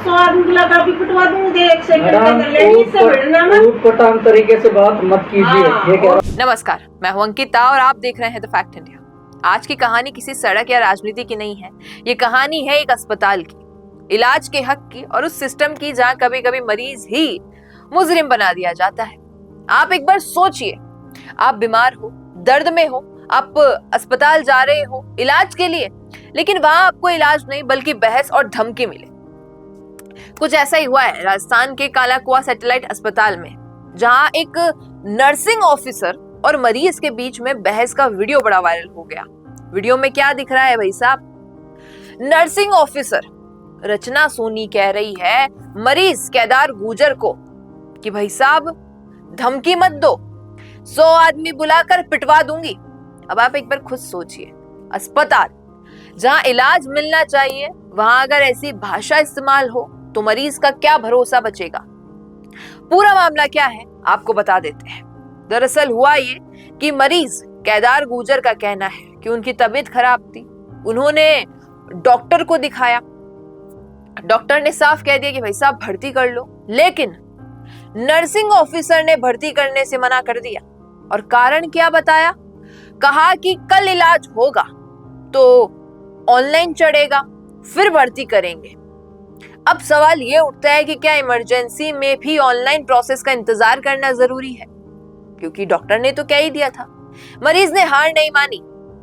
100 आदमी लगा भी पिटवा दूंगी एक सेकंड के अंदर, लेडीज से भिड़ना मत। ऊटपटांग तरीके से बात मत कीजिए। ये कह रहा। नमस्कार, मैं हूं अंकिता और आप देख रहे हैं द फैक्ट इंडिया। आज की कहानी किसी सड़क या राजनीति की नहीं है। ये कहानी है एक अस्पताल की, इलाज के हक की और उस सिस्टम की जहां कभी कभी मरीज ही मुजरिम बना दिया जाता है। आप एक बार सोचिए, आप बीमार हो, दर्द में हो, आप अस्पताल जा रहे हो इलाज के लिए, लेकिन वहां आपको इलाज नहीं बल्कि बहस और धमकी मिले। कुछ ऐसा ही हुआ है राजस्थान के कालाकुआ सैटेलाइट अस्पताल में, जहां एक नर्सिंग ऑफिसर और मरीज के बीच में बहस का वीडियो बड़ा वायरल हो गया। वीडियो में क्या दिख रहा है भाई साहब? नर्सिंग ऑफिसर रचना सोनी कह रही है मरीज केदार गुर्जर को कि भाई साहब धमकी मत दो, 100 आदमी बुलाकर पिटवा दूंगी। अब आप एक बार खुद सोचिए, अस्पताल जहां इलाज मिलना चाहिए वहां अगर ऐसी भाषा इस्तेमाल हो तो मरीज का क्या भरोसा बचेगा? पूरा मामला क्या है आपको बता देते हैं। दरअसल हुआ ये कि मरीज केदार गुर्जर का कहना है कि उनकी तबीयत खराब थी, उन्होंने डॉक्टर को दिखाया, डॉक्टर ने साफ कह दिया कि भाई साहब भर्ती कर लो, लेकिन नर्सिंग ऑफिसर ने भर्ती करने से मना कर दिया। और कारण क्या बताया? कहा कि कल इलाज होगा तो ऑनलाइन चढ़ेगा, फिर भर्ती करेंगे। अब सवाल ये उठता है कि क्या इमरजेंसी में भी ऑनलाइन प्रोसेस का इंतजार करना जरूरी है? क्योंकि डॉक्टर ने तो कह ही दिया था। मरीज ने हार नहीं मानी,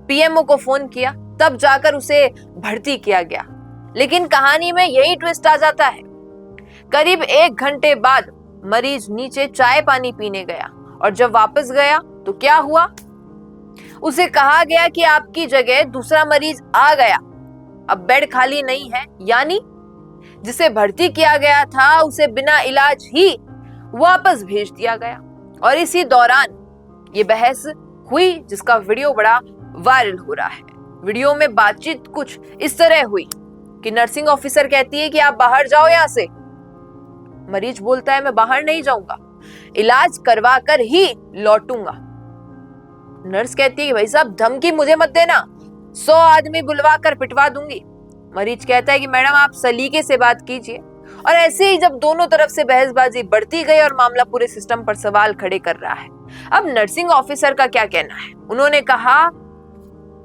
पीएमओ को फोन किया, तब जाकर उसे भर्ती किया गया। लेकिन कहानी में यही ट्विस्ट आ जाता है। करीब 1 घंटे बाद मरीज नीचे चाय पानी पीने गया और जब वापस गया तो क्या हुआ? उसे कहा गया कि आपकी जगह दूसरा मरीज आ गया, अब बेड खाली नहीं है, यानी जिसे भर्ती किया गया था उसे बिना इलाज ही वापस भेज दिया गया। और इसी दौरान ये बहस हुई जिसका वीडियो बड़ा वायरल हो रहा है। वीडियो में बातचीत कुछ इस तरह हुई कि नर्सिंग ऑफिसर कहती है कि आप बाहर जाओ यहां से। मरीज बोलता है मैं बाहर नहीं जाऊंगा, इलाज करवा कर ही लौटूंगा। नर्स कहती है कि भाई साहब धमकी मुझे मत देना, 100 आदमी बुलवा कर पिटवा दूंगी। मरीज कहता है कि मैडम आप सलीके से बात कीजिए। और ऐसे ही जब दोनों तरफ से बहसबाजी बढ़ती गई और मामला पूरे सिस्टम पर सवाल खड़े कर रहा है। अब नर्सिंग ऑफिसर का क्या कहना है? उन्होंने कहा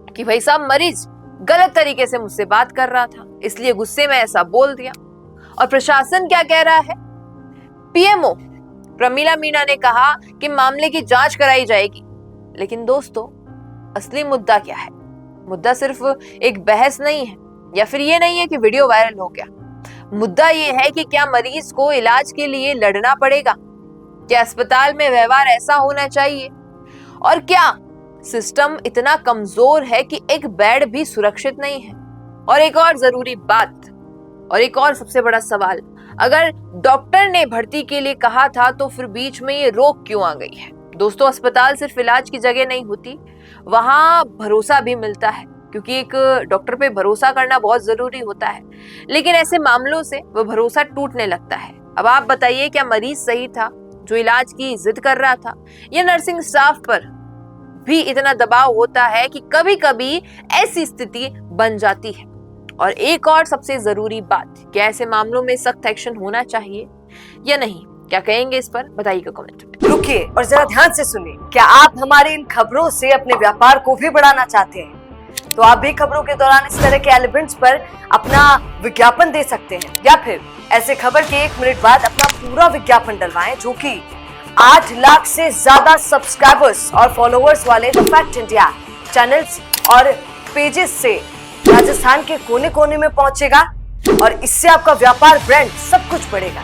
कि भाई साहब मरीज गलत तरीके से मुझसे बात कर रहा था, इसलिए गुस्से में ऐसा बोल दिया। और प्रशासन क्या कह रहा है? पीएमओ प्रमीला मीणा ने कहा कि मामले की जांच कराई जाएगी। लेकिन दोस्तों, असली मुद्दा क्या है? मुद्दा सिर्फ एक बहस नहीं है या फिर ये नहीं है कि वीडियो वायरल हो गया। मुद्दा ये है कि क्या मरीज को इलाज के लिए लड़ना पड़ेगा? क्या अस्पताल में व्यवहार ऐसा होना चाहिए? और क्या सिस्टम इतना कमजोर है कि एक बेड भी सुरक्षित नहीं है? और एक और जरूरी बात और एक और सबसे बड़ा सवाल, अगर डॉक्टर ने भर्ती के लिए कहा था तो फिर बीच में ये रोक क्यों आ गई है? दोस्तों, अस्पताल सिर्फ इलाज की जगह नहीं होती, वहां भरोसा भी मिलता है, क्योंकि एक डॉक्टर पे भरोसा करना बहुत जरूरी होता है। लेकिन ऐसे मामलों से वो भरोसा टूटने लगता है। अब आप बताइए, क्या मरीज सही था जो इलाज की जिद कर रहा था, या नर्सिंग स्टाफ पर भी इतना दबाव होता है कि कभी कभी ऐसी स्थिति बन जाती है? और एक और सबसे जरूरी बात, क्या ऐसे मामलों में सख्त एक्शन होना चाहिए या नहीं? क्या कहेंगे इस पर? बताइएगा कमेंट में। रुकिए और जरा ध्यान से सुनिए। क्या आप हमारी इन खबरों से अपने व्यापार को भी बढ़ाना चाहते हैं? तो आप भी खबरों के दौरान इस तरह के एलिमेंट्स पर अपना विज्ञापन दे सकते हैं, या फिर ऐसे खबर के 1 मिनट बाद अपना पूरा विज्ञापन डलवाएं, जो कि 8 लाख से ज्यादा सब्सक्राइबर्स और फॉलोअर्स वाले द फैक्ट इंडिया चैनल्स और पेजेस से राजस्थान के कोने कोने में पहुंचेगा। और इससे आपका व्यापार, ब्रांड सब कुछ बढ़ेगा।